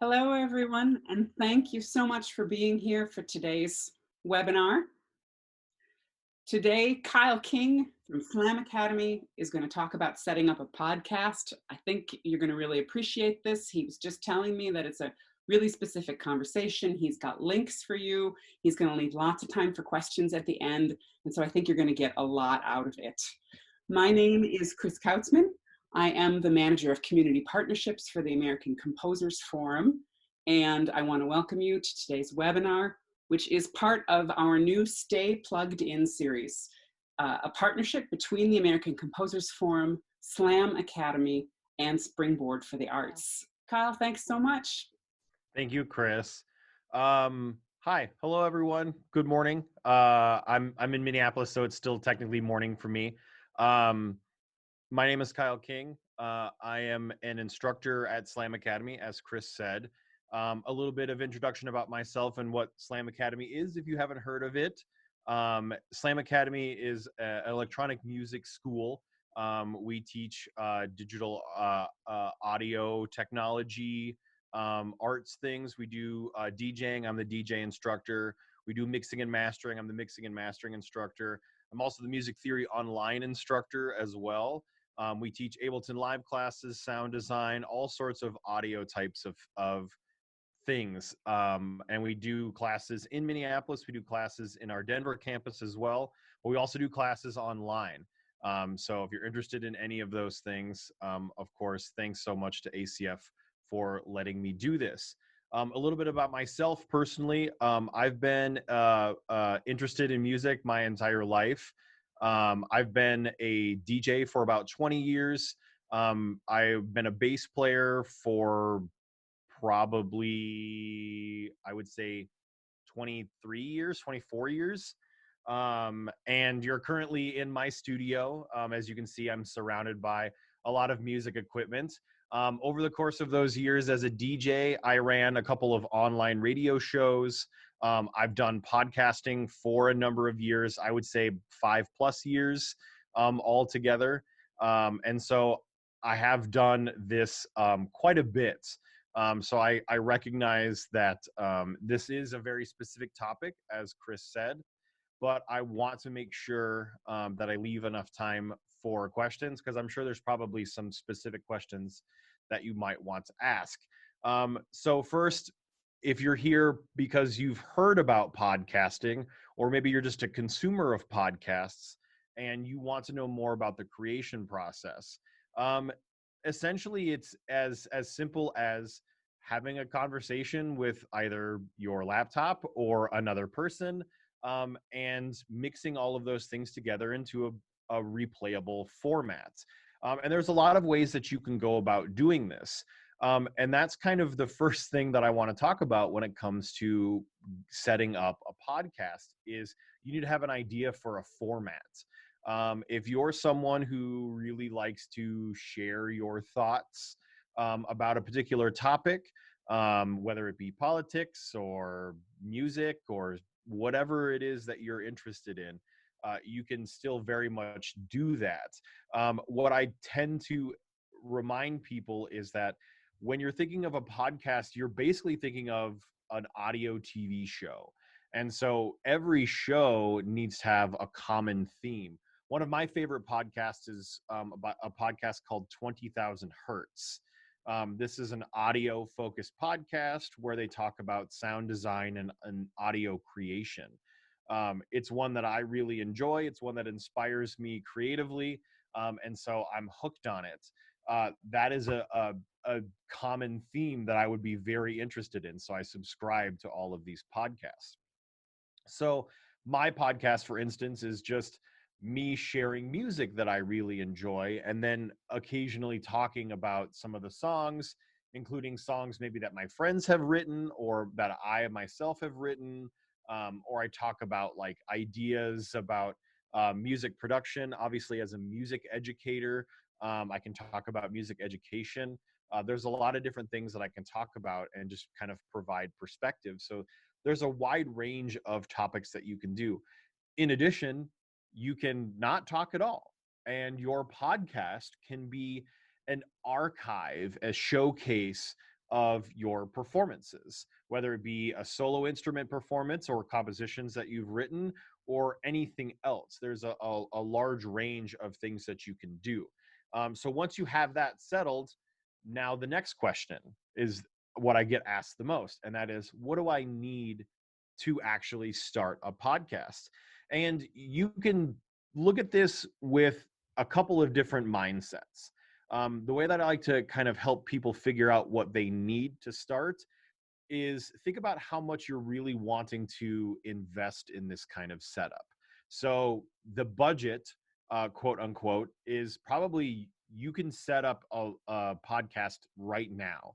Hello, everyone, and thank you so much for being here for today's webinar. Today, Kyle King from Slam Academy is going to talk about setting up a podcast. I think you're going to really appreciate this. He was just telling me that it's a really specific conversation. He's got links for you. He's going to leave lots of time for questions at the end, and so I think you're going to get a lot out of it. My name is Chris Kautzman. I am the manager of community partnerships for the American Composers Forum, and I want to welcome you to today's webinar, which is part of our new Stay Plugged In series, a partnership between the American Composers Forum, Slam Academy, and Springboard for the Arts. Kyle, thanks so much. Thank you, Chris. Hi, hello everyone. Good morning. I'm in Minneapolis, so it's still technically morning for me. My name is Kyle King. I am an instructor at Slam Academy, as Chris said. A little bit of introduction about myself and what Slam Academy is, if you haven't heard of it. Slam Academy is an electronic music school. We teach digital audio technology, arts things. We do DJing. I'm the DJ instructor. We do mixing and mastering. I'm the mixing and mastering instructor. I'm also the music theory online instructor as well. We teach Ableton live classes, sound design, all sorts of audio types of things. And we do classes in Minneapolis. We do classes in our Denver campus as well. But we also do classes online. So if you're interested in any of those things, of course, thanks so much to ACF for letting me do this. A little bit about myself personally. I've been interested in music my entire life. I've been a DJ for about 20 years. I've been a bass player for probably, I would say, 23 years, 24 years. And you're currently in my studio. As you can see, I'm surrounded by a lot of music equipment. Over the course of those years as a DJ, I ran a couple of online radio shows. I've done podcasting for a number of years, I would say 5+ years altogether. And so I have done this quite a bit. So I recognize that this is a very specific topic, as Chris said, but I want to make sure that I leave enough time for questions, because I'm sure there's probably some specific questions that you might want to ask. So first, if you're here because you've heard about podcasting, or maybe you're just a consumer of podcasts and you want to know more about the creation process, essentially it's as simple as having a conversation with either your laptop or another person, and mixing all of those things together into a replayable format. And there's a lot of ways that you can go about doing this. And that's kind of the first thing that I want to talk about when it comes to setting up a podcast, is you need to have an idea for a format. If you're someone who really likes to share your thoughts about a particular topic, whether it be politics or music or whatever it is that you're interested in, you can still very much do that. What I tend to remind people is that when you're thinking of a podcast, you're basically thinking of an audio TV show. And so every show needs to have a common theme. One of my favorite podcasts is about a podcast called 20,000 Hertz. This is an audio focused podcast where they talk about sound design and audio creation. It's one that I really enjoy. It's one that inspires me creatively. And so I'm hooked on it. That is a common theme that I would be very interested in. So I subscribe to all of these podcasts. So my podcast, for instance, is just me sharing music that I really enjoy, and then occasionally talking about some of the songs, including songs maybe that my friends have written or that I myself have written, or I talk about like ideas about music production. Obviously, as a music educator, I can talk about music education. There's a lot of different things that I can talk about and just kind of provide perspective. So there's a wide range of topics that you can do. In addition, you can not talk at all, and your podcast can be an archive, a showcase of your performances, whether it be a solo instrument performance or compositions that you've written or anything else. There's a large range of things that you can do. So once you have that settled, now the next question is what I get asked the most, and that is, what do I need to actually start a podcast? And you can look at this with a couple of different mindsets. The way that I like to kind of help people figure out what they need to start is think about how much you're really wanting to invest in this kind of setup. So the budget, quote unquote, is probably you can set up a podcast right now.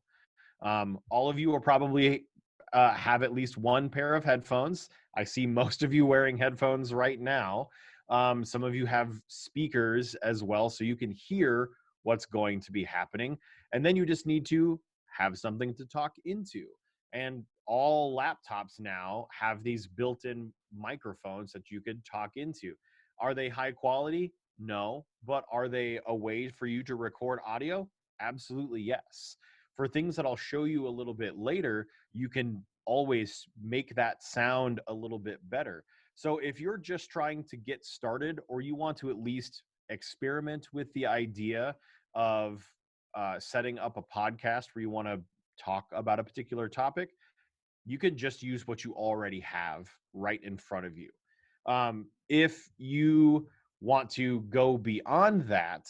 All of you are probably have at least one pair of headphones. I see most of you wearing headphones right now. Some of you have speakers as well, so you can hear what's going to be happening. And then you just need to have something to talk into. And all laptops now have these built-in microphones that you could talk into. Are they high quality? No. But are they a way for you to record audio? Absolutely, yes. For things that I'll show you a little bit later, you can always make that sound a little bit better. So if you're just trying to get started, or you want to at least experiment with the idea of setting up a podcast where you want to talk about a particular topic, you can just use what you already have right in front of you. If you want to go beyond that,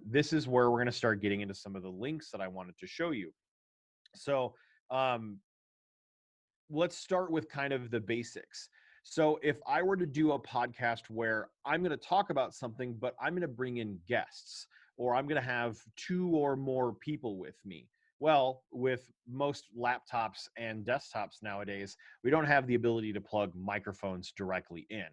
this is where we're going to start getting into some of the links that I wanted to show you. So let's start with kind of the basics. So if I were to do a podcast where I'm going to talk about something, but I'm going to bring in guests, or I'm going to have 2 or more people with me. Well, with most laptops and desktops nowadays, we don't have the ability to plug microphones directly in.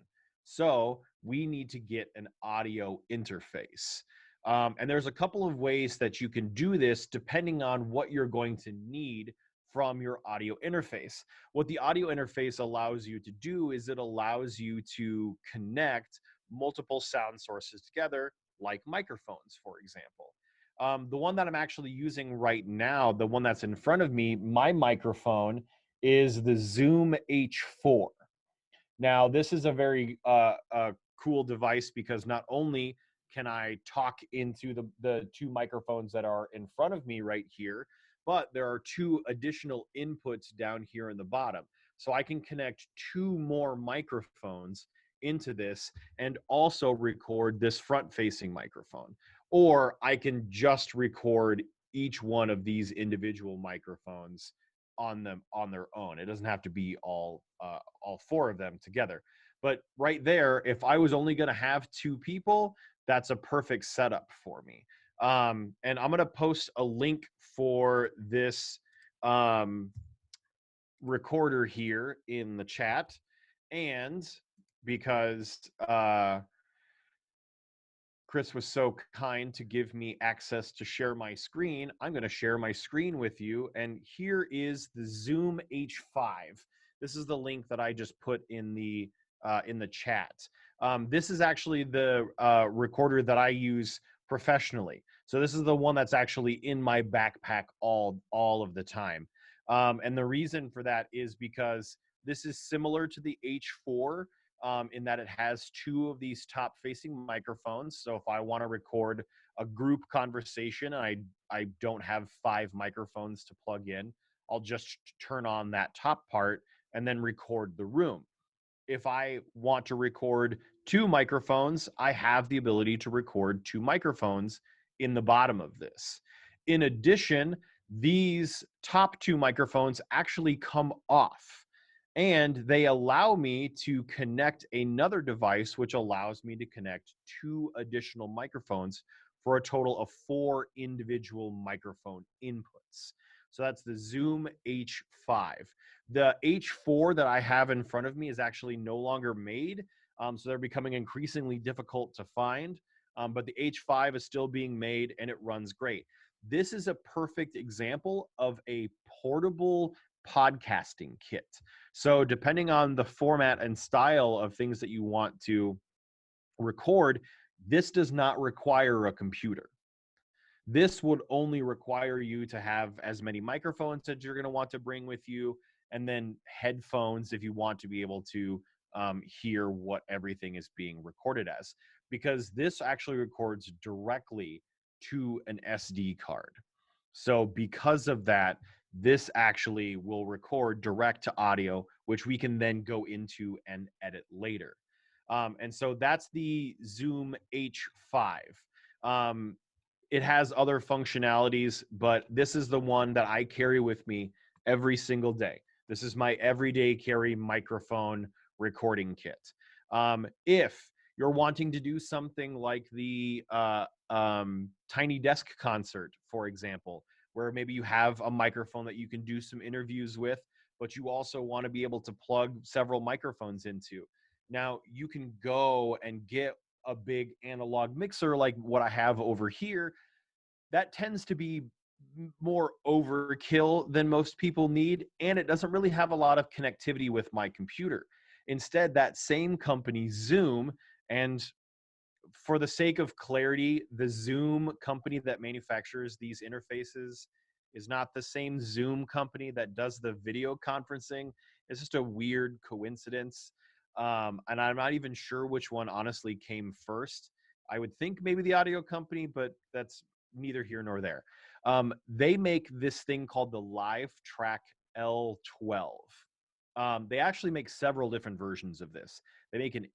So we need to get an audio interface. And there's a couple of ways that you can do this depending on what you're going to need from your audio interface. What the audio interface allows you to do is it allows you to connect multiple sound sources together, like microphones, for example. The one that I'm actually using right now, the one that's in front of me, my microphone is the Zoom H4. Now, this is a very cool device because not only can I talk into the 2 microphones that are in front of me right here, but there are 2 additional inputs down here in the bottom. So I can connect 2 more microphones into this and also record this front-facing microphone. Or I can just record each one of these individual microphones on their own. It doesn't have to be all 4 of them together. But right there, if I was only going to have 2 people, that's a perfect setup for me. And I'm going to post a link for this recorder here in the chat. And because Chris was so kind to give me access to share my screen, I'm going to share my screen with you. And here is the Zoom H5. This is the link that I just put in the chat. This is actually the recorder that I use professionally. So this is the one that's actually in my backpack all of the time. And the reason for that is because this is similar to the H4 in that it has 2 of these top facing microphones. So if I want to record a group conversation and I don't have 5 microphones to plug in, I'll just turn on that top part and then record the room. If I want to record 2 microphones, I have the ability to record 2 microphones in the bottom of this. In addition, these top 2 microphones actually come off, and they allow me to connect another device, which allows me to connect 2 additional microphones for a total of 4 individual microphone inputs. So that's the Zoom H5. The H4 that I have in front of me is actually no longer made, so they're becoming increasingly difficult to find, but the H5 is still being made and it runs great. This is a perfect example of a portable podcasting kit. So depending on the format and style of things that you want to record, this does not require a computer. This would only require you to have as many microphones that you're going to want to bring with you, and then headphones if you want to be able to hear what everything is being recorded as, because this actually records directly to an SD card. So because of that, this actually will record direct to audio, which we can then go into and edit later. And so that's the Zoom H5. It has other functionalities, but this is the one that I carry with me every single day. This is my everyday carry microphone recording kit. If you're wanting to do something like the Tiny Desk concert, for example, where maybe you have a microphone that you can do some interviews with, but you also want to be able to plug several microphones into. Now, you can go and get a big analog mixer like what I have over here. That tends to be more overkill than most people need, and it doesn't really have a lot of connectivity with my computer. Instead, that same company, Zoom, and for the sake of clarity, the Zoom company that manufactures these interfaces is not the same Zoom company that does the video conferencing. It's just a weird coincidence. And I'm not even sure which one honestly came first. I would think maybe the audio company, but that's neither here nor there. They make this thing called the Livetrack L12. They actually make several different versions of this. They make an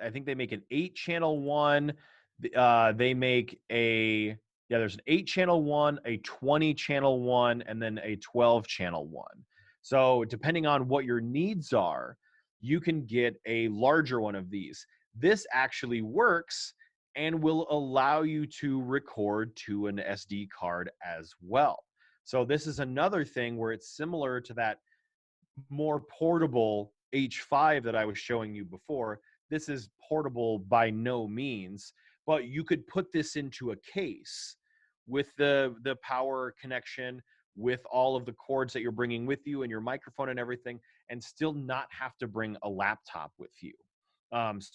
I think they make an 8-channel one. They make there's an 8-channel one, a 20-channel one, and then a 12-channel one. So depending on what your needs are, you can get a larger one of these. This actually works and will allow you to record to an SD card as well. So this is another thing where it's similar to that more portable H5 that I was showing you before. This is portable by no means, but you could put this into a case with the power connection, with all of the cords that you're bringing with you and your microphone and everything, and still not have to bring a laptop with you.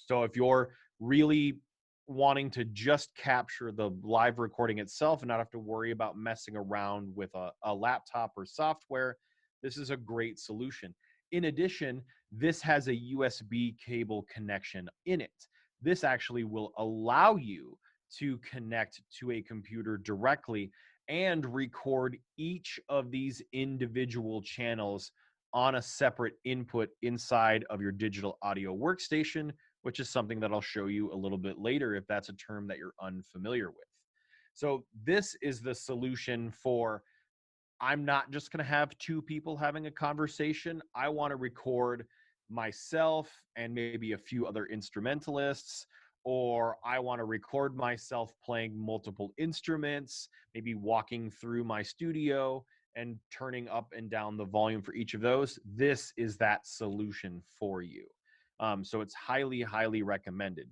So if you're really wanting to just capture the live recording itself and not have to worry about messing around with a laptop or software, this is a great solution. In addition, this has a USB cable connection in it. This actually will allow you to connect to a computer directly and record each of these individual channels on a separate input inside of your digital audio workstation, which is something that I'll show you a little bit later if that's a term that you're unfamiliar with. So this is the solution for, I'm not just going to have two people having a conversation. I want to record myself and maybe a few other instrumentalists, or I want to record myself playing multiple instruments, maybe walking through my studio and turning up and down the volume for each of those. This is that solution for you. So it's highly, highly recommended.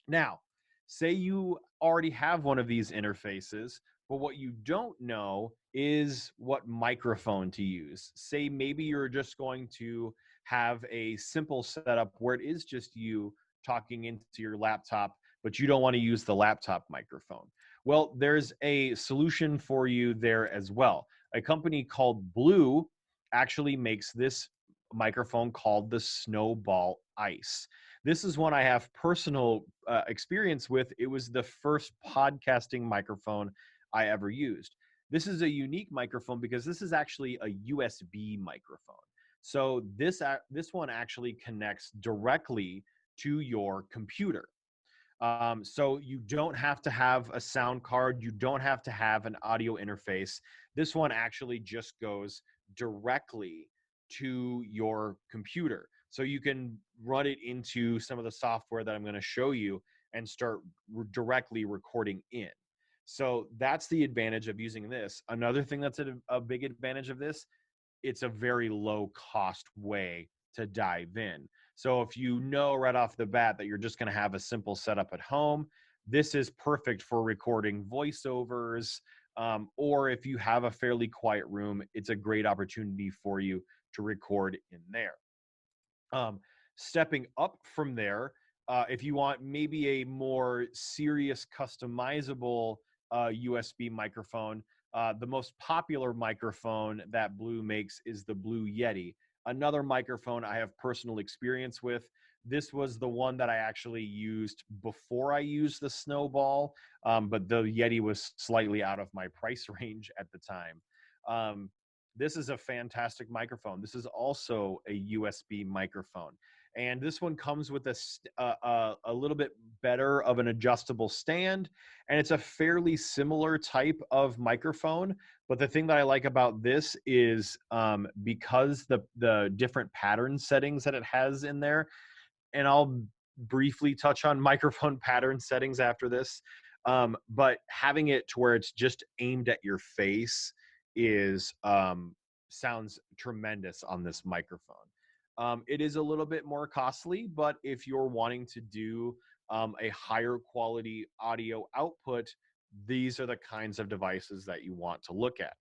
Now, say you already have one of these interfaces, but what you don't know is what microphone to use. Say maybe you're just going to have a simple setup where it is just you talking into your laptop, but you don't want to use the laptop microphone. Well, there's a solution for you there as well. A company called Blue actually makes this microphone called the Snowball Ice. This is one I have personal experience with. It was the first podcasting microphone I ever used. This is a unique microphone because this is actually a USB microphone. So this one actually connects directly to your computer. So you don't have to have a sound card. You don't have to have an audio interface. This one actually just goes directly to your computer. So you can run it into some of the software that I'm going to show you and start directly recording in. So that's the advantage of using this. Another thing that's a big advantage of this, it's a very low cost way to dive in. So if you know right off the bat that you're just going to have a simple setup at home, this is perfect for recording voiceovers, or if you have a fairly quiet room, it's a great opportunity for you to record in there. Stepping up from there, if you want maybe a more serious customizable USB microphone. The most popular microphone that Blue makes is the Blue Yeti. Another microphone I have personal experience with. This was the one that I actually used before I used the Snowball, but the Yeti was slightly out of my price range at the time. This is a fantastic microphone. This is also a USB microphone. And this one comes with a little bit better of an adjustable stand, and it's a fairly similar type of microphone. But the thing that I like about this is because the different pattern settings that it has in there, and I'll briefly touch on microphone pattern settings after this, but having it to where it's just aimed at your face is sounds tremendous on this microphone. It is a little bit more costly, but if you're wanting to do a higher quality audio output, these are the kinds of devices that you want to look at.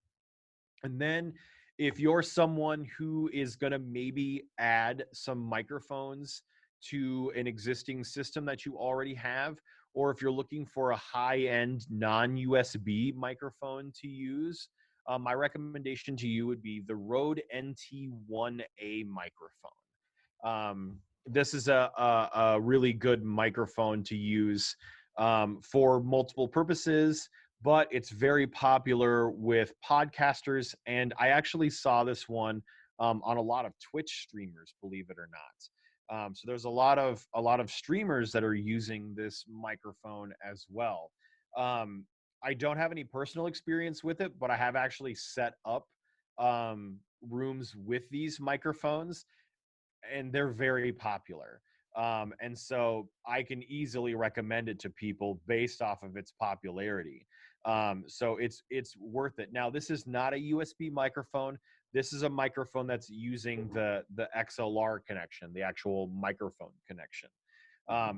And then if you're someone who is going to maybe add some microphones to an existing system that you already have, or if you're looking for a high-end non-USB microphone to use, my recommendation to you would be the Rode NT1A microphone. This is a really good microphone to use for multiple purposes, but it's very popular with podcasters. And I actually saw this one on a lot of Twitch streamers, believe it or not. So there's a lot of streamers that are using this microphone as well. I don't have any personal experience with it, but I have actually set up rooms with these microphones, and they're very popular. And so I can easily recommend it to people based off of its popularity. So it's worth it. Now, this is not a USB microphone. This is a microphone that's using the XLR connection, the actual microphone connection.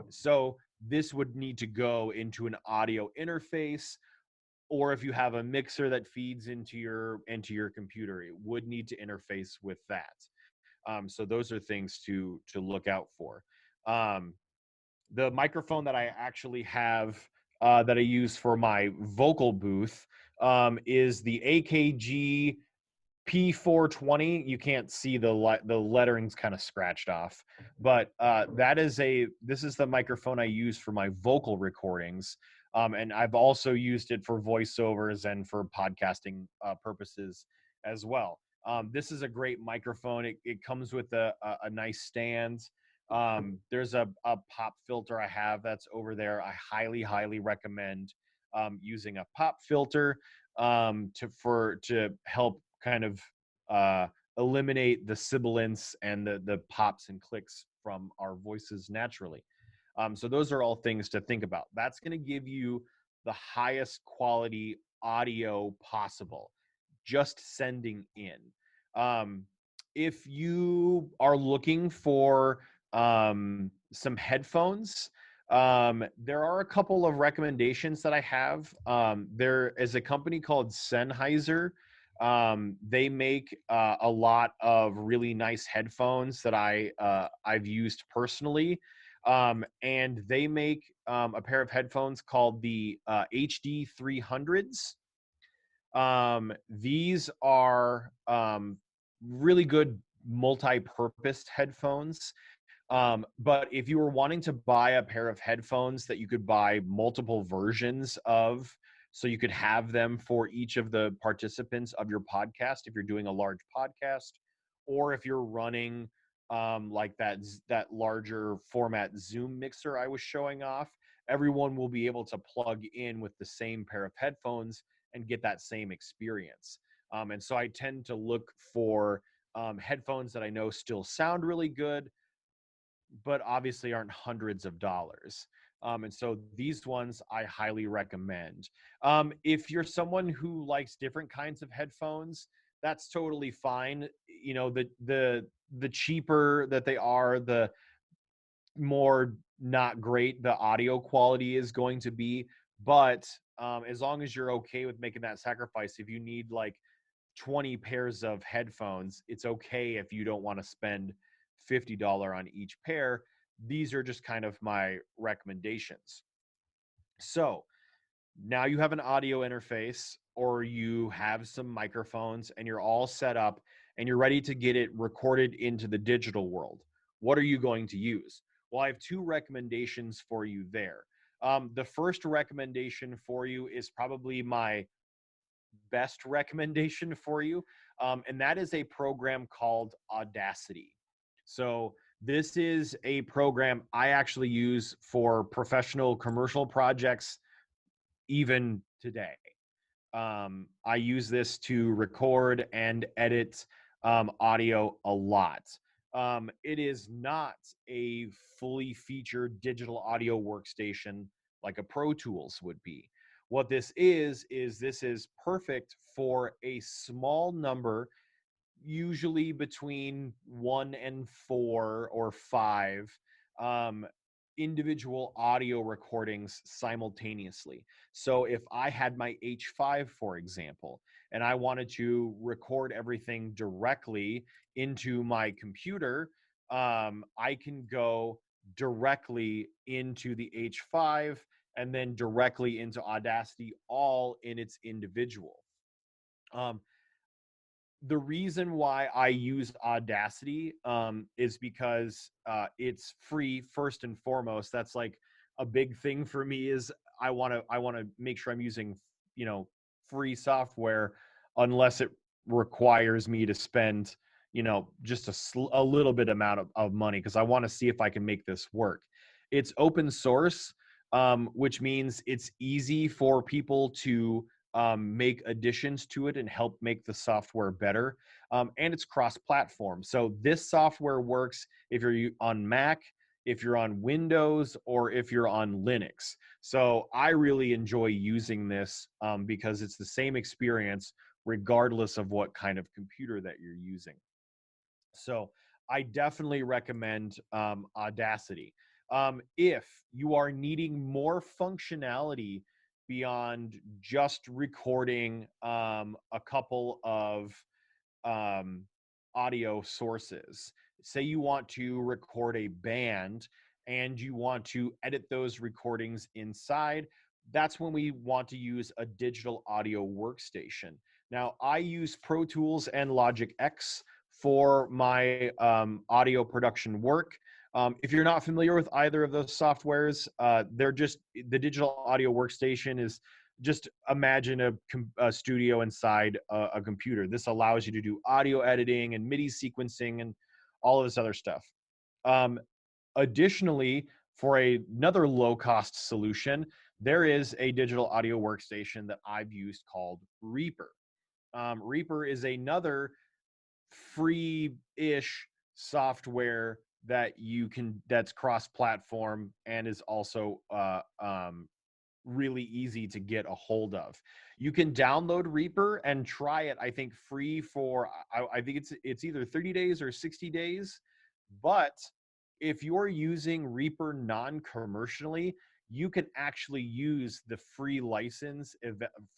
So this would need to go into an audio interface, or if you have a mixer that feeds into your computer, it would need to interface with that. So those are things to look out for. The microphone that I actually have that I use for my vocal booth is the AKG P420. You can't see the lettering's kind of scratched off, but this is the microphone I use for my vocal recordings. And I've also used it for voiceovers and for podcasting purposes as well. This is a great microphone. It comes with a nice stand. There's a pop filter I have that's over there. I highly recommend using a pop filter to help kind of eliminate the sibilance and the pops and clicks from our voices naturally. So those are all things to think about. That's going to give you the highest quality audio possible, just sending in. If you are looking for some headphones, there are a couple of recommendations that I have. There is a company called Sennheiser. They make a lot of really nice headphones that I've used personally. And they make a pair of headphones called the HD 300s. These are really good multi-purpose headphones. But if you were wanting to buy a pair of headphones that you could buy multiple versions of, so you could have them for each of the participants of your podcast, if you're doing a large podcast, or if you're running like that larger format Zoom mixer I was showing off, everyone will be able to plug in with the same pair of headphones and get that same experience. And so I tend to look for headphones that I know still sound really good, but obviously aren't hundreds of dollars. And so these ones I highly recommend. If you're someone who likes different kinds of headphones, that's totally fine. You know, the cheaper that they are, the more not great the audio quality is going to be. But as long as you're okay with making that sacrifice, if you need like 20 pairs of headphones, it's okay if you don't want to spend $50 on each pair. These are just kind of my recommendations. So Now you have an audio interface, or you have some microphones, and you're all set up and you're ready to get it recorded into the digital world. What are you going to use? Well, I have two recommendations for you there. The first recommendation for you is probably my best recommendation for you, and that is a program called Audacity. So this is a program I actually use for professional commercial projects even today. I use this to record and edit audio a lot. It is not a fully featured digital audio workstation like a Pro Tools would be. What this is perfect for a small number, usually between 1 and 4 or 5 um, individual audio recordings simultaneously. So if I had my H5, for example, and I wanted to record everything directly into my computer, I can go directly into the H5 and then directly into Audacity, all in its individual. Um, the reason why I use Audacity is because it's free first and foremost. That's like a big thing for me. Is I want to make sure I'm using, you know, free software, unless it requires me to spend, you know, just a little bit amount of money, because I want to see if I can make this work. It's open source, which means it's easy for people to make additions to it and help make the software better. And it's cross-platform. So this software works if you're on Mac, if you're on Windows, or if you're on Linux. So I really enjoy using this because it's the same experience regardless of what kind of computer that you're using. So I definitely recommend Audacity. If you are needing more functionality beyond just recording a couple of um, audio sources, say you want to record a band and you want to edit those recordings inside, that's when we want to use a digital audio workstation. Now, I use Pro Tools and Logic X for my audio production work. If you're not familiar with either of those softwares, they're just the digital audio workstation is just imagine a studio inside a computer. This allows you to do audio editing and MIDI sequencing and all of this other stuff. Um, Additionally, for another low-cost solution, there is a digital audio workstation that I've used called Reaper. Reaper is another free-ish software that's cross-platform and is also really easy to get a hold of. You can download Reaper and try it, I think, free for I think it's either 30 days or 60 days. But if you're using Reaper non-commercially, you can actually use the free license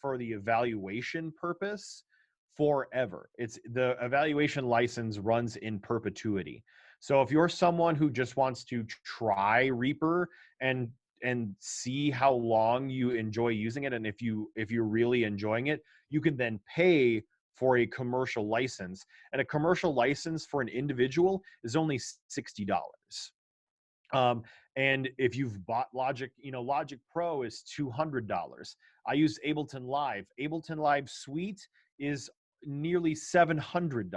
for the evaluation purpose forever. It's the evaluation license runs in perpetuity. So if you're someone who just wants to try Reaper and see how long you enjoy using it, and if you're really enjoying it, you can then pay for a commercial license. And a commercial license for an individual is only $60. And if you've bought Logic, Logic Pro is $200. I use Ableton Live. Ableton Live Suite is nearly $700.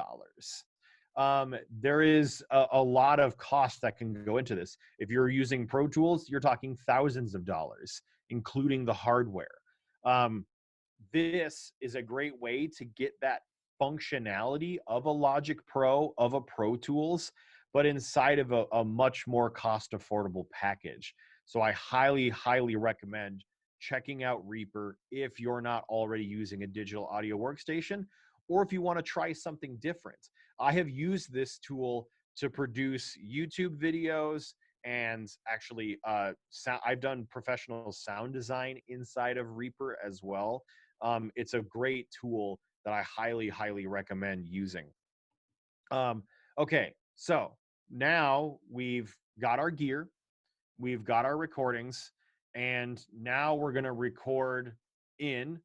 There is a lot of cost that can go into this. If you're using Pro Tools, you're talking thousands of dollars, including the hardware. This is a great way to get that functionality of a Logic Pro, of a Pro Tools, but inside of a much more cost affordable package. So I highly, highly recommend checking out Reaper if you're not already using a digital audio workstation, or if you want to try something different. I have used this tool to produce YouTube videos, and actually I've done professional sound design inside of Reaper as well. It's a great tool that I highly, highly recommend using. Okay, so now we've got our gear, we've got our recordings, and now we're going to record in.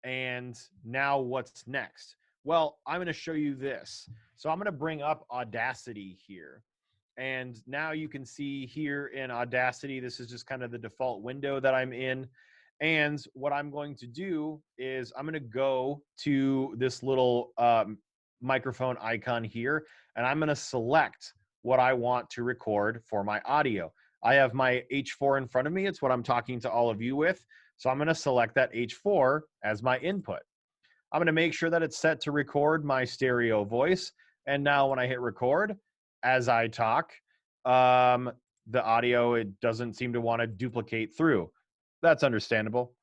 And now what's next? Well, I'm going to show you this. So I'm going to bring up Audacity here. And now you can see here in Audacity, this is just kind of the default window that I'm in. And what I'm going to do is I'm going to go to this little microphone icon here, and I'm going to select what I want to record for my audio. I have my H4 in front of me. It's what I'm talking to all of you with. So I'm going to select that H4 as my input. I'm going to make sure that it's set to record my stereo voice. And now when I hit record, as I talk, the audio, it doesn't seem to want to duplicate through. That's understandable.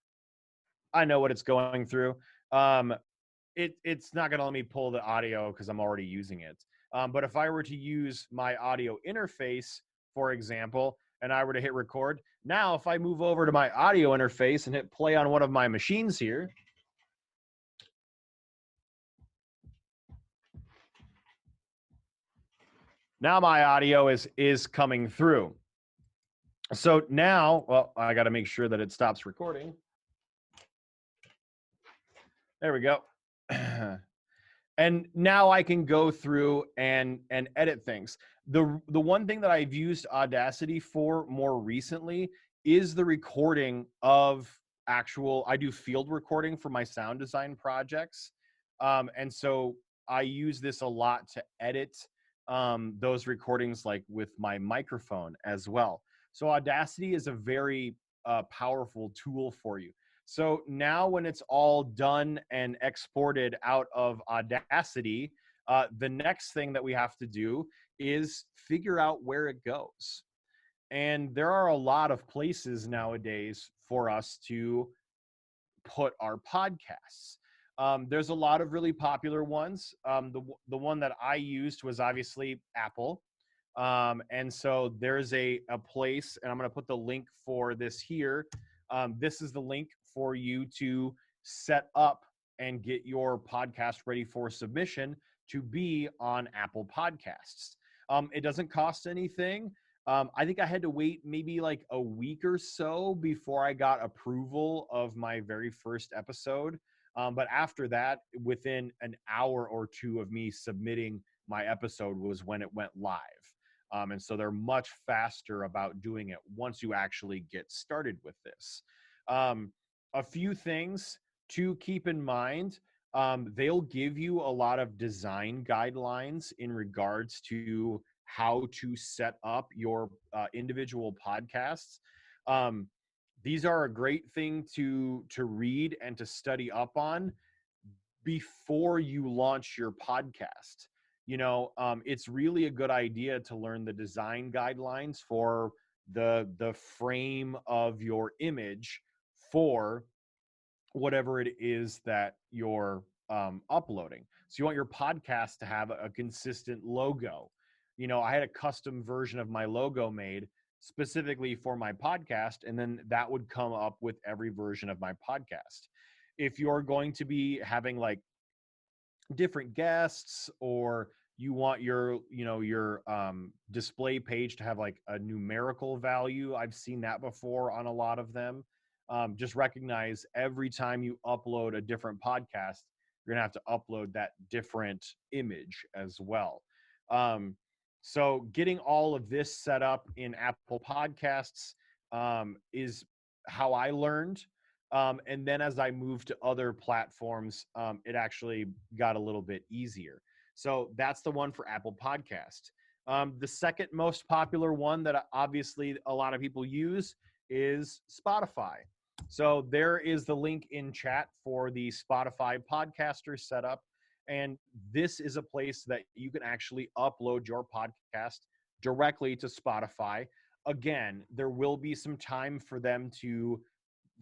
I know what it's going through. It's not going to let me pull the audio because I'm already using it. But if I were to use my audio interface, for example, and I were to hit record, now if I move over to my audio interface and hit play on one of my machines here, now my audio is coming through. So now, well, I got to make sure that it stops recording. There we go. And now I can go through and edit things. The one thing that I've used Audacity for more recently is the recording of I do field recording for my sound design projects. And so I use this a lot to edit those recordings, like with my microphone as well. So Audacity is a very powerful tool for you. So now when it's all done and exported out of Audacity, the next thing that we have to do is figure out where it goes. And there are a lot of places nowadays for us to put our podcasts. There's a lot of really popular ones. The one that I used was obviously Apple. And so there's a place, and I'm going to put the link for this here. This is the link for you to set up and get your podcast ready for submission to be on Apple Podcasts. It doesn't cost anything. I think I had to wait maybe like a week or so before I got approval of my very first episode. But after that, within an hour or two of me submitting my episode was when it went live. And so they're much faster about doing it once you actually get started with this. A few things to keep in mind. They'll give you a lot of design guidelines in regards to how to set up your individual podcasts. These are a great thing to read and to study up on before you launch your podcast. You know, it's really a good idea to learn the design guidelines for the frame of your image for whatever it is that you're uploading. So you want your podcast to have a consistent logo. You know, I had a custom version of my logo made specifically for my podcast, and then that would come up with every version of my podcast. If you're going to be having like different guests, or you want your display page to have like a numerical value, I've seen that before on a lot of them. Just recognize every time you upload a different podcast, you're gonna have to upload that different image as well. So getting all of this set up in Apple Podcasts is how I learned. And then as I moved to other platforms, it actually got a little bit easier. So that's the one for Apple Podcast. The second most popular one that obviously a lot of people use is Spotify. So there is the link in chat for the Spotify podcaster setup. And this is a place that you can actually upload your podcast directly to Spotify. Again, there will be some time for them to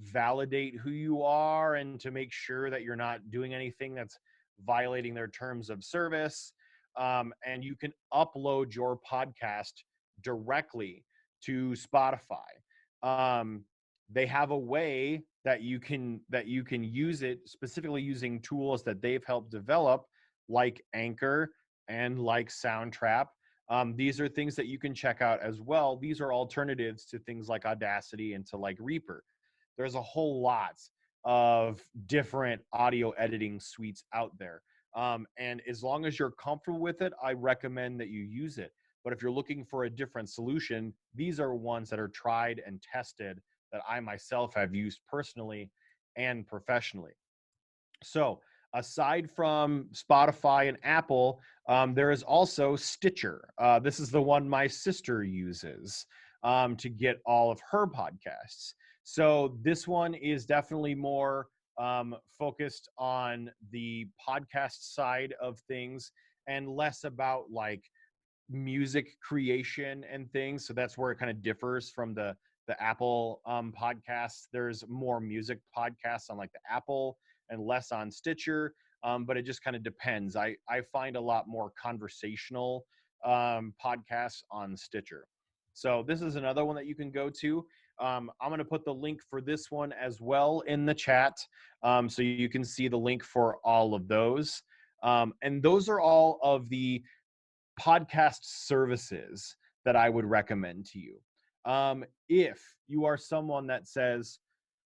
validate who you are and to make sure that you're not doing anything that's violating their terms of service. And you can upload your podcast directly to Spotify. They have a way that you can use it, specifically using tools that they've helped develop, like Anchor and like Soundtrap, These are things that you can check out as well. These are alternatives to things like Audacity and to like Reaper. There's a whole lot of different audio editing suites out there. And as long as you're comfortable with it, I recommend that you use it. But if you're looking for a different solution, these are ones that are tried and tested that I myself have used personally and professionally. So aside from Spotify and Apple, there is also Stitcher. This is the one my sister uses to get all of her podcasts. So this one is definitely more focused on the podcast side of things and less about like music creation and things. So that's where it kind of differs from the Apple podcasts. There's more music podcasts on like the Apple and less on Stitcher. But it just kind of depends. I find a lot more conversational podcasts on Stitcher. So this is another one that you can go to. I'm going to put the link for this one as well in the chat, so you can see the link for all of those. And those are all of the podcast services that I would recommend to you. If you are someone that says,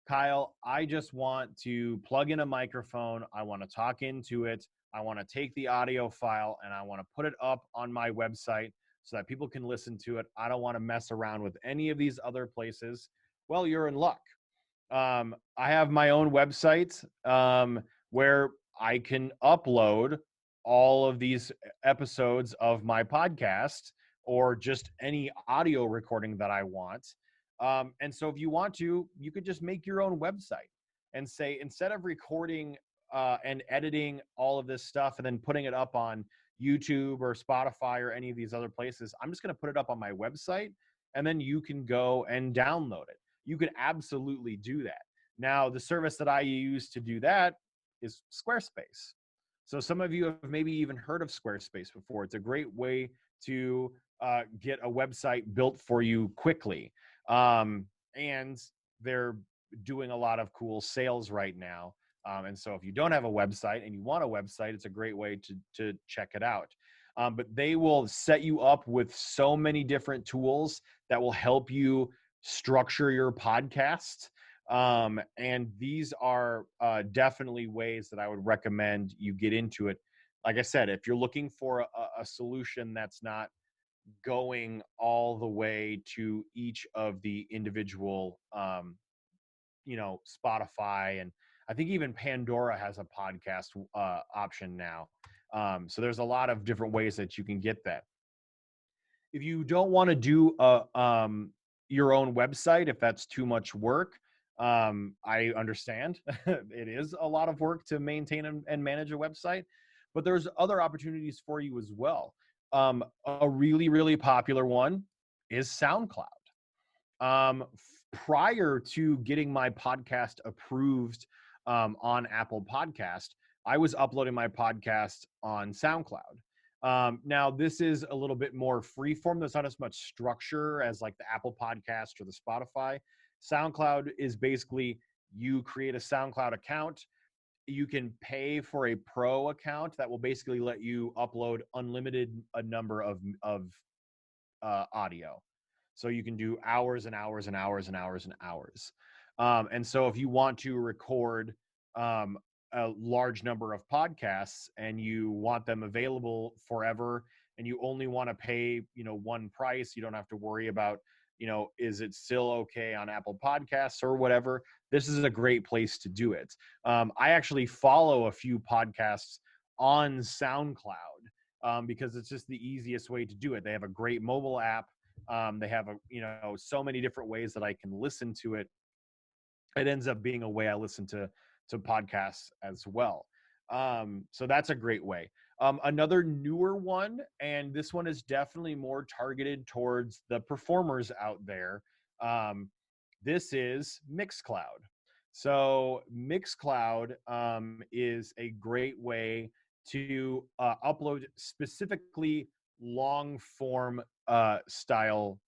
Kyle, I just want to plug in a microphone, I want to talk into it, I want to take the audio file and I want to put it up on my website so that people can listen to it, I don't want to mess around with any of these other places, well, you're in luck. I have my own website where I can upload all of these episodes of my podcast or just any audio recording that I want. And so if you want to, you could just make your own website and say, instead of recording and editing all of this stuff and then putting it up on YouTube or Spotify or any of these other places, I'm just going to put it up on my website and then you can go and download it. You can absolutely do that. Now, the service that I use to do that is Squarespace. So some of you have maybe even heard of Squarespace before. It's a great way to get a website built for you quickly. And they're doing a lot of cool sales right now. And so if you don't have a website and you want a website, it's a great way to check it out. But they will set you up with so many different tools that will help you structure your podcast. And these are definitely ways that I would recommend you get into it. Like I said, if you're looking for a solution that's not going all the way to each of the individual, Spotify, and I think even Pandora has a podcast option now. So there's a lot of different ways that you can get that. If you don't want to do your own website, if that's too much work, I understand. It is a lot of work to maintain and manage a website, but there's other opportunities for you as well. A really, really popular one is SoundCloud. Prior to getting my podcast approved on Apple Podcast, I was uploading my podcast on SoundCloud. Now, this is a little bit more freeform. There's not as much structure as like the Apple Podcast or the Spotify. SoundCloud is basically you create a SoundCloud account. You can pay for a pro account that will basically let you upload unlimited a number of audio. So you can do hours and hours and hours and hours and hours. And so if you want to record a large number of podcasts and you want them available forever and you only want to pay, one price, you don't have to worry about, is it still okay on Apple Podcasts or whatever? This is a great place to do it. I actually follow a few podcasts on SoundCloud because it's just the easiest way to do it. They have a great mobile app. They have so many different ways that I can listen to it. It ends up being a way I listen to podcasts as well. So that's a great way. Another newer one, and this one is definitely more targeted towards the performers out there. This is MixCloud. So MixCloud is a great way to upload specifically long form style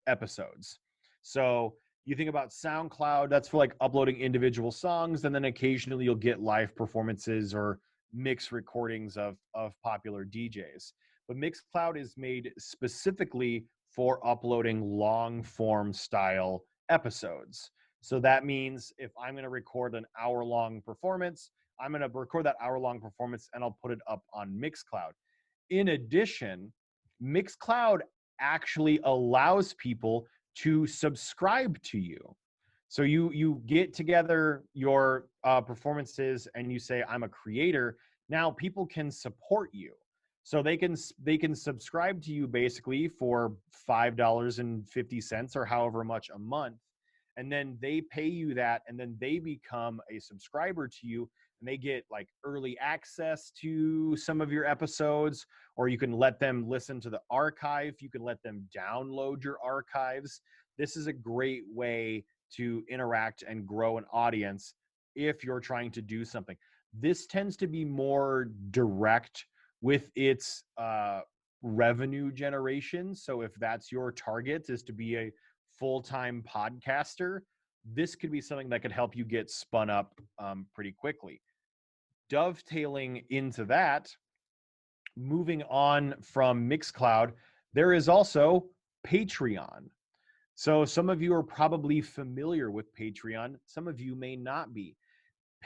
episodes. So you think about SoundCloud, that's for like uploading individual songs, and then occasionally you'll get live performances or mix recordings of popular DJs. but MixCloud is made specifically for uploading long form style episodes. So that means if I'm going to record an hour-long performance, I'm going to record that hour-long performance and I'll put it up on MixCloud. In addition, MixCloud actually allows people to subscribe to you. So you get together your performances and you say, I'm a creator. Now people can support you. So they can subscribe to you basically for $5.50 or however much a month. And then they pay you that, and then they become a subscriber to you, and they get like early access to some of your episodes, or you can let them listen to the archive. You can let them download your archives. This is a great way to interact and grow an audience if you're trying to do something. This tends to be more direct with its revenue generation. So if that's your target, is to be a full-time podcaster, this could be something that could help you get spun up pretty quickly. Dovetailing into that, moving on from MixCloud, there is also Patreon. So some of you are probably familiar with Patreon. Some of you may not be.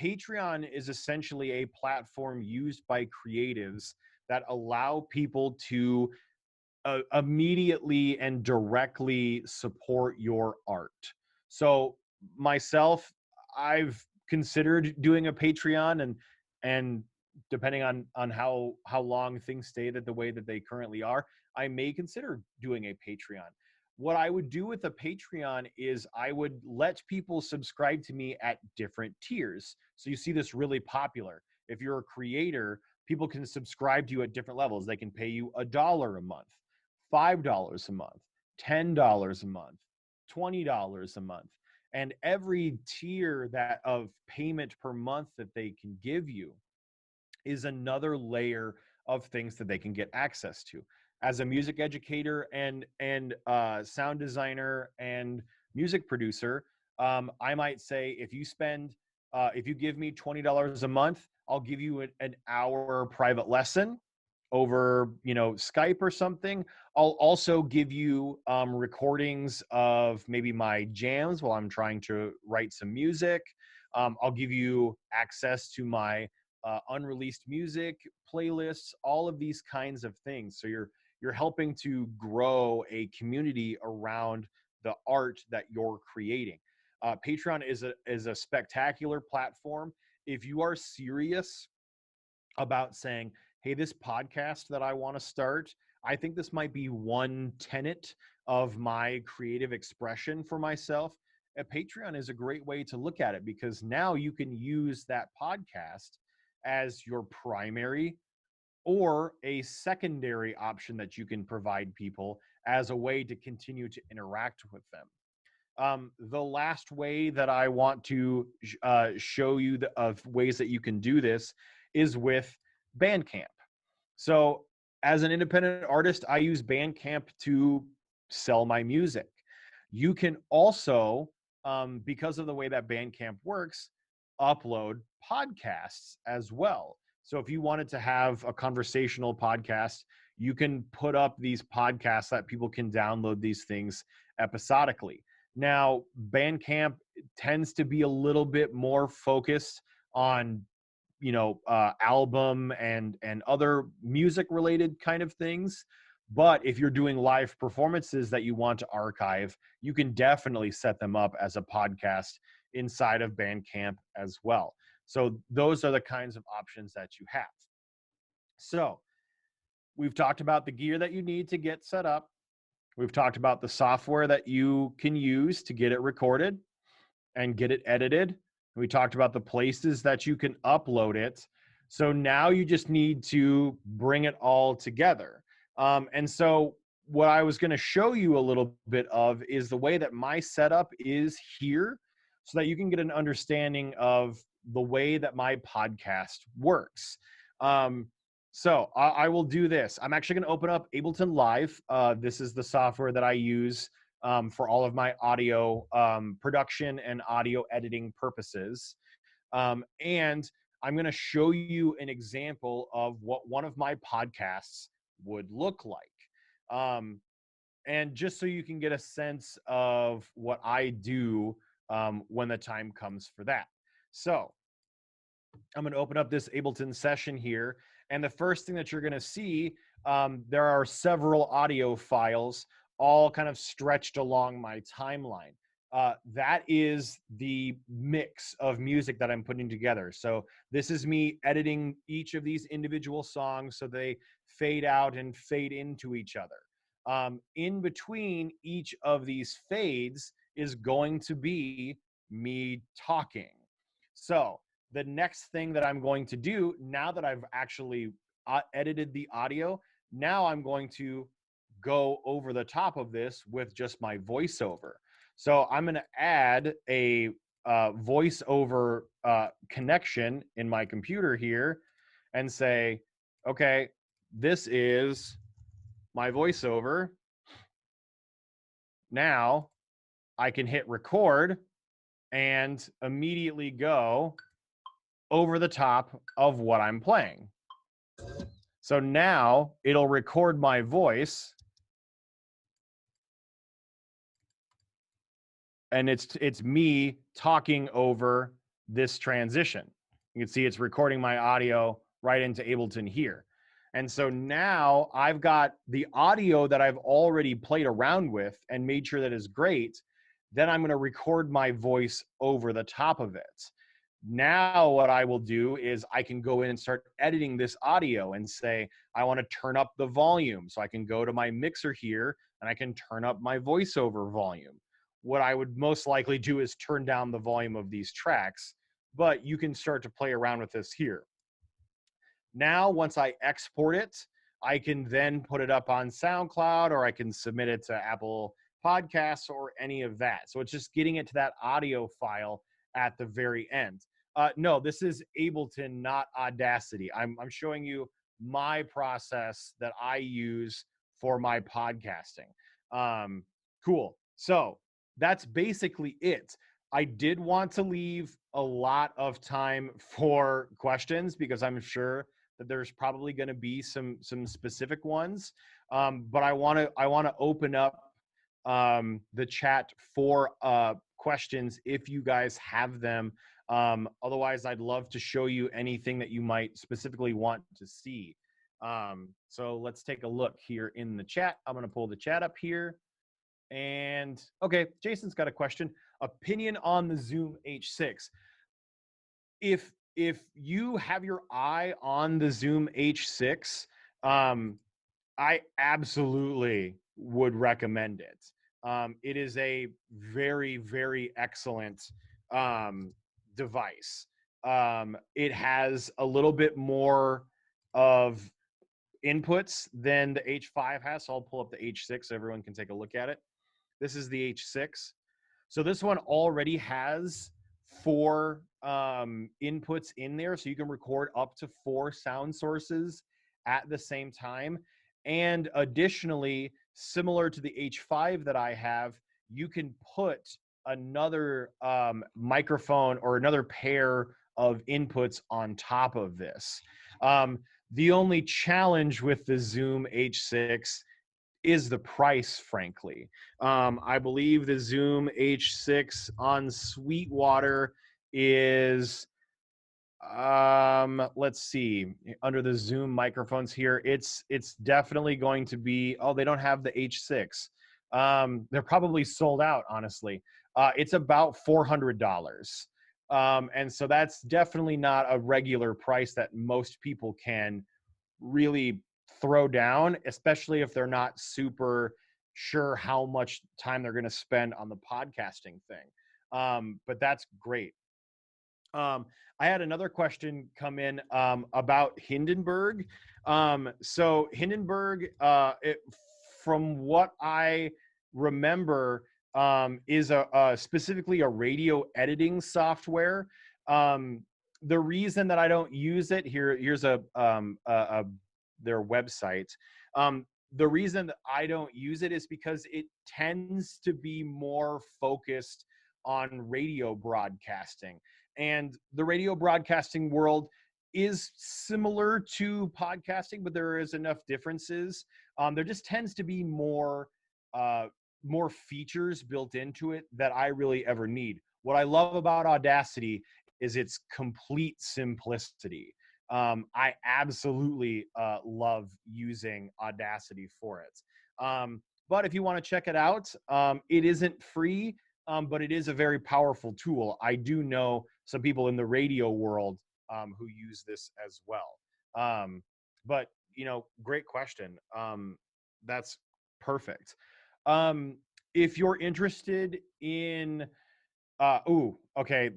Patreon is essentially a platform used by creatives that allow people to immediately and directly support your art. So myself, I've considered doing a Patreon, and depending on how long things stay the way that they currently are, I may consider doing a Patreon. What I would do with a Patreon is I would let people subscribe to me at different tiers. So you see this really popular. If you're a creator, people can subscribe to you at different levels. They can pay you $1 a month, $5 a month, $10 a month, $20 a month. And every tier that of payment per month that they can give you is another layer of things that they can get access to. As a music educator and sound designer and music producer, I might say if you give me $20 a month, I'll give you an hour private lesson over Skype or something. I'll also give you recordings of maybe my jams while I'm trying to write some music. I'll give you access to my unreleased music playlists, all of these kinds of things. So you're helping to grow a community around the art that you're creating. Patreon is a spectacular platform. If you are serious about saying, hey, this podcast that I want to start, I think this might be one tenet of my creative expression for myself. Patreon is a great way to look at it, because now you can use that podcast as your primary or a secondary option that you can provide people as a way to continue to interact with them. The last way that I want to show you of ways that you can do this is with BandCamp. So as an independent artist, I use BandCamp to sell my music. You can also, because of the way that BandCamp works, upload podcasts as well. So if you wanted to have a conversational podcast, you can put up these podcasts that people can download these things episodically. Now, BandCamp tends to be a little bit more focused on album and other music related kind of things. But if you're doing live performances that you want to archive, you can definitely set them up as a podcast inside of BandCamp as well. So those are the kinds of options that you have. So we've talked about the gear that you need to get set up. We've talked about the software that you can use to get it recorded and get it edited. We talked about the places that you can upload it. So now you just need to bring it all together. And so what I was going to show you a little bit of is the way that my setup is here, so that you can get an understanding of the way that my podcast works. So I will do this. I'm actually going to open up Ableton Live. This is the software that I use for all of my audio production and audio editing purposes. And I'm going to show you an example of what one of my podcasts would look like. And just so you can get a sense of what I do when the time comes for that. So I'm going to open up this Ableton session here. And the first thing that you're going to see, there are several audio files all kind of stretched along my timeline. That is the mix of music that I'm putting together. So this is me editing each of these individual songs so they fade out and fade into each other. In between each of these fades is going to be me talking. So the next thing that I'm going to do, now that I've actually edited the audio, now I'm going to go over the top of this with just my voiceover. So I'm going to add a voiceover connection in my computer here and say, okay, this is my voiceover. Now I can hit record and immediately go over the top of what I'm playing. So now it'll record my voice, and it's me talking over this transition. You can see it's recording my audio right into Ableton here. And so now I've got the audio that I've already played around with and made sure that is great. Then I'm going to record my voice over the top of it. Now what I will do is I can go in and start editing this audio and say, I want to turn up the volume. So I can go to my mixer here and I can turn up my voiceover volume. What I would most likely do is turn down the volume of these tracks, but you can start to play around with this here. Now, once I export it, I can then put it up on SoundCloud, or I can submit it to Apple Podcasts or any of that. So it's just getting it to that audio file at the very end. No, this is Ableton, not Audacity. I'm showing you my process that I use for my podcasting. Cool. So that's basically it. I did want to leave a lot of time for questions because I'm sure that there's probably going to be some specific ones. But I want to open up the chat for questions if you guys have them. Otherwise, I'd love to show you anything that you might specifically want to see. So let's take a look here in the chat. I'm going to pull the chat up here. And okay, Jason's got a question. Opinion on the Zoom H6. If you have your eye on the Zoom H6, I absolutely would recommend it. It is a very, very excellent device. It has a little bit more of inputs than the H5 has. So I'll pull up the H6 so everyone can take a look at it. This is the H6. So this one already has 4 inputs in there. So you can record up to 4 sound sources at the same time. And additionally, similar to the H5 that I have, you can put another microphone or another pair of inputs on top of this. The only challenge with the Zoom H6 is the price, frankly. I believe the Zoom H6 on Sweetwater is, let's see, under the Zoom microphones here, it's definitely going to be, oh, they don't have the H6. They're probably sold out, honestly. It's about $400. And so that's definitely not a regular price that most people can really throw down, especially if they're not super sure how much time they're going to spend on the podcasting thing. But that's great. I had another question come in about Hindenburg. So Hindenburg, from what I remember, is specifically a radio editing software. The reason that I don't use it here's their website. The reason that I don't use it is because it tends to be more focused on radio broadcasting. And the radio broadcasting world is similar to podcasting, but there is enough differences. There just tends to be more features built into it that I really ever need. What I love about Audacity is its complete simplicity. I absolutely love using Audacity for it. But if you want to check it out, it isn't free, but it is a very powerful tool. I do know some people in the radio world who use this as well. But, great question. That's perfect. If you're interested in, okay.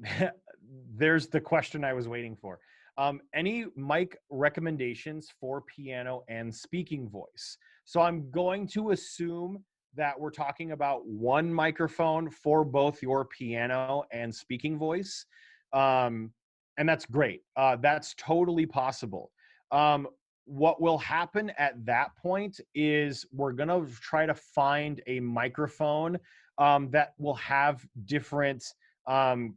There's the question I was waiting for. Any mic recommendations for piano and speaking voice? So I'm going to assume that we're talking about one microphone for both your piano and speaking voice. And that's great. That's totally possible. What will happen at that point is we're going to try to find a microphone that will have different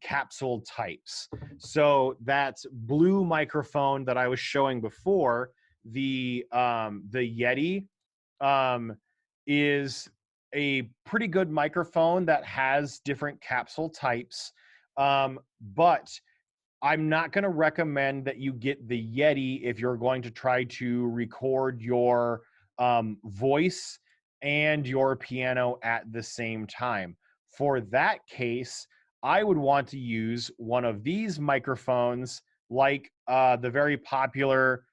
capsule types. So that blue microphone that I was showing before, the Yeti, is a pretty good microphone that has different capsule types. But I'm not going to recommend that you get the Yeti if you're going to try to record your voice and your piano at the same time. For that case, I would want to use one of these microphones, like the very popular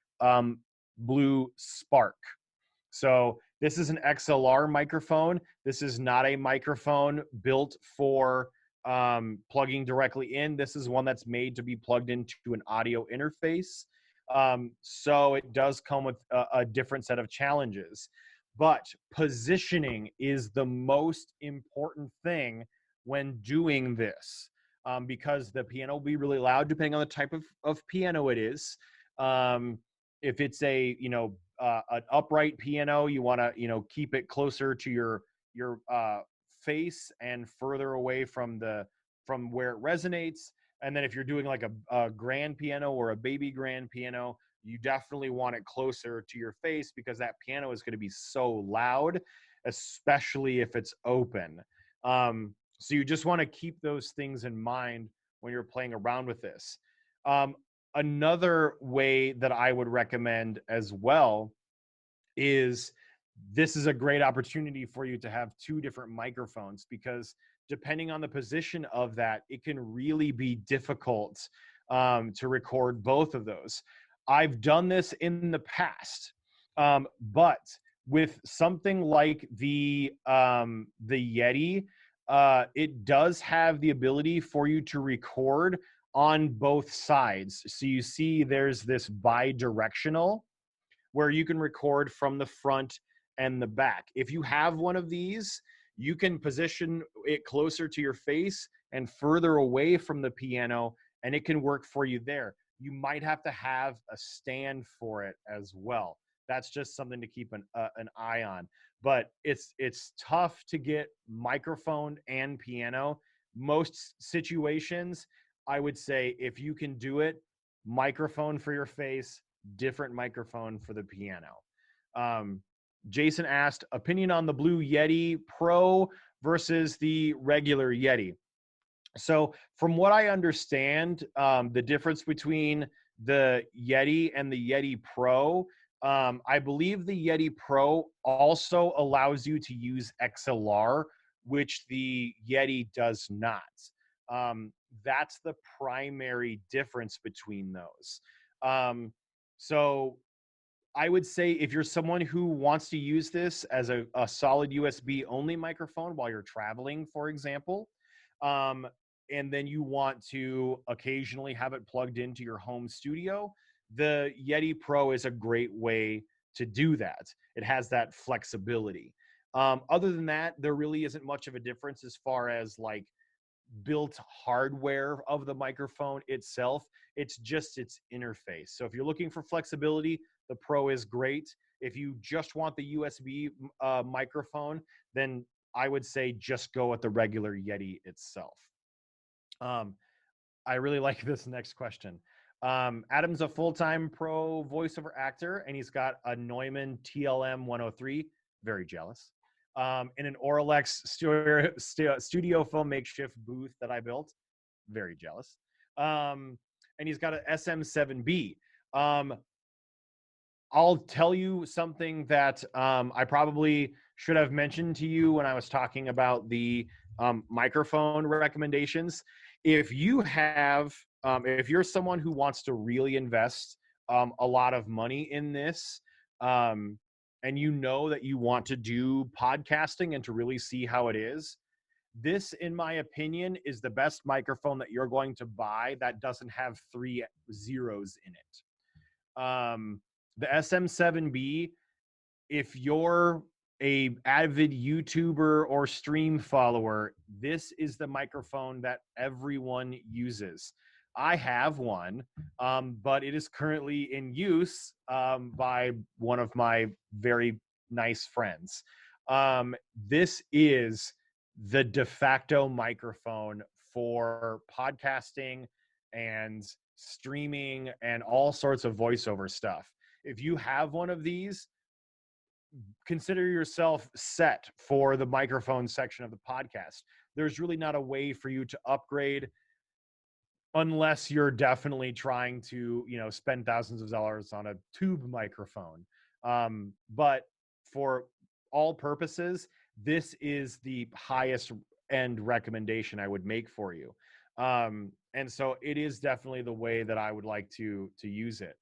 Blue Spark. So this is an XLR microphone. This is not a microphone built for plugging directly in. This is one that's made to be plugged into an audio interface. So it does come with a different set of challenges. But positioning is the most important thing when doing this, because the piano will be really loud depending on the type of piano it is. If it's a, an upright piano, you want to, keep it closer to your face and further away from where it resonates. And then if you're doing like a grand piano or a baby grand piano, you definitely want it closer to your face, because that piano is going to be so loud, especially if it's open. So you just want to keep those things in mind when you're playing around with this. Another way that I would recommend as well is, this is a great opportunity for you to have two different microphones, because depending on the position of that, it can really be difficult to record both of those. I've done this in the past, but with something like the Yeti, it does have the ability for you to record on both sides. So you see there's this bi-directional where you can record from the front and the back. If you have one of these, you can position it closer to your face and further away from the piano, and it can work for you there. You might have to have a stand for it as well. That's just something to keep an eye on. But it's tough to get microphone and piano. Most situations, I would say, if you can do it, microphone for your face, different microphone for the piano. Jason asked, opinion on the Blue Yeti Pro versus the regular Yeti. So from what I understand, the difference between the Yeti and the Yeti Pro, I believe the Yeti Pro also allows you to use XLR, which the Yeti does not. That's the primary difference between those. So I would say if you're someone who wants to use this as a solid USB only microphone while you're traveling, for example, and then you want to occasionally have it plugged into your home studio, the Yeti Pro is a great way to do that. It has that flexibility. Other than that, there really isn't much of a difference as far as like built hardware of the microphone itself. It's just its interface. So if you're looking for flexibility, the Pro is great. If you just want the USB microphone, then I would say just go with the regular Yeti itself. I really like this next question. Adam's a full-time pro voiceover actor, and he's got a Neumann TLM 103. Very jealous. In an Auralex studio phone makeshift booth that I built. Very jealous. And he's got an SM7B. I'll tell you something that I probably should have mentioned to you when I was talking about the microphone recommendations. If you have, if you're someone who wants to really invest a lot of money in this, and you know that you want to do podcasting and to really see how it is, this, in my opinion, is the best microphone that you're going to buy that doesn't have 3 zeros in it. The SM7B, if you're a avid YouTuber or stream follower, this is the microphone that everyone uses. I have one, but it is currently in use by one of my very nice friends. This is the de facto microphone for podcasting and streaming and all sorts of voiceover stuff. If you have one of these, consider yourself set for the microphone section of the podcast. There's really not a way for you to upgrade unless you're definitely trying to, spend thousands of dollars on a tube microphone. But for all purposes, this is the highest end recommendation I would make for you. And so it is definitely the way that I would like to use it.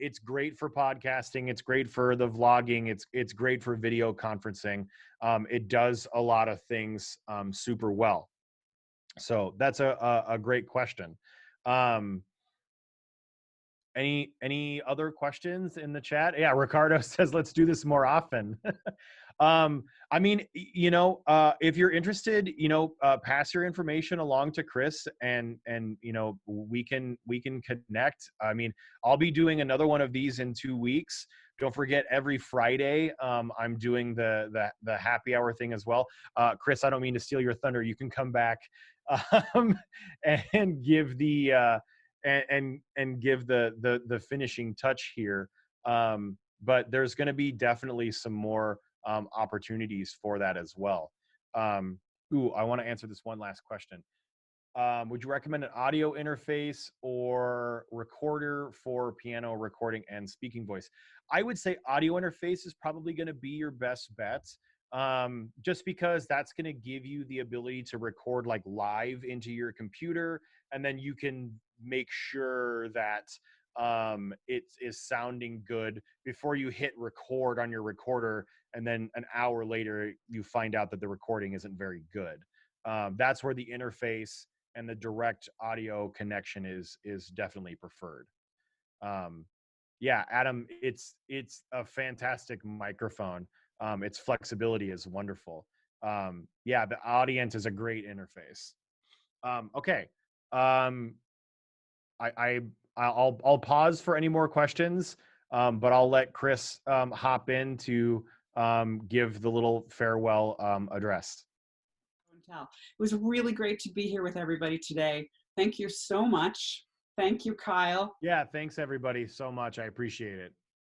It's great for podcasting. It's great for the vlogging. It's great for video conferencing. It does a lot of things super well. So that's a great question. Any other questions in the chat? Yeah, Ricardo says, let's do this more often. I mean, if you're interested, pass your information along to Chris and we can connect. I mean, I'll be doing another one of these in 2 weeks. Don't forget, every Friday, I'm doing the happy hour thing as well. Chris, I don't mean to steal your thunder. You can come back and give the and give the finishing touch here. But there's going to be definitely some more opportunities for that as well. I want to answer this one last question. Would you recommend an audio interface or recorder for piano recording and speaking voice? I would say audio interface is probably going to be your best bet, just because that's going to give you the ability to record like live into your computer, and then you can make sure that it is sounding good before you hit record on your recorder, and then an hour later you find out that the recording isn't very good. That's where the interface and the direct audio connection is definitely preferred. Yeah, Adam, it's a fantastic microphone. Its flexibility is wonderful. Yeah, the Audient is a great interface. Okay. I'll pause for any more questions, but I'll let Chris hop in to give the little farewell address. It was really great to be here with everybody today. Thank you so much. Thank you, Kyle. Yeah, thanks everybody so much. I appreciate it.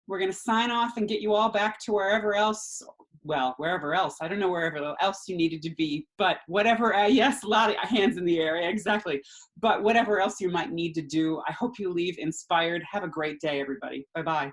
We're going to sign off and get you all back to wherever else. Well, wherever else. I don't know wherever else you needed to be, but whatever. Yes, a lot of hands in the air. Exactly. But whatever else you might need to do, I hope you leave inspired. Have a great day, everybody. Bye-bye.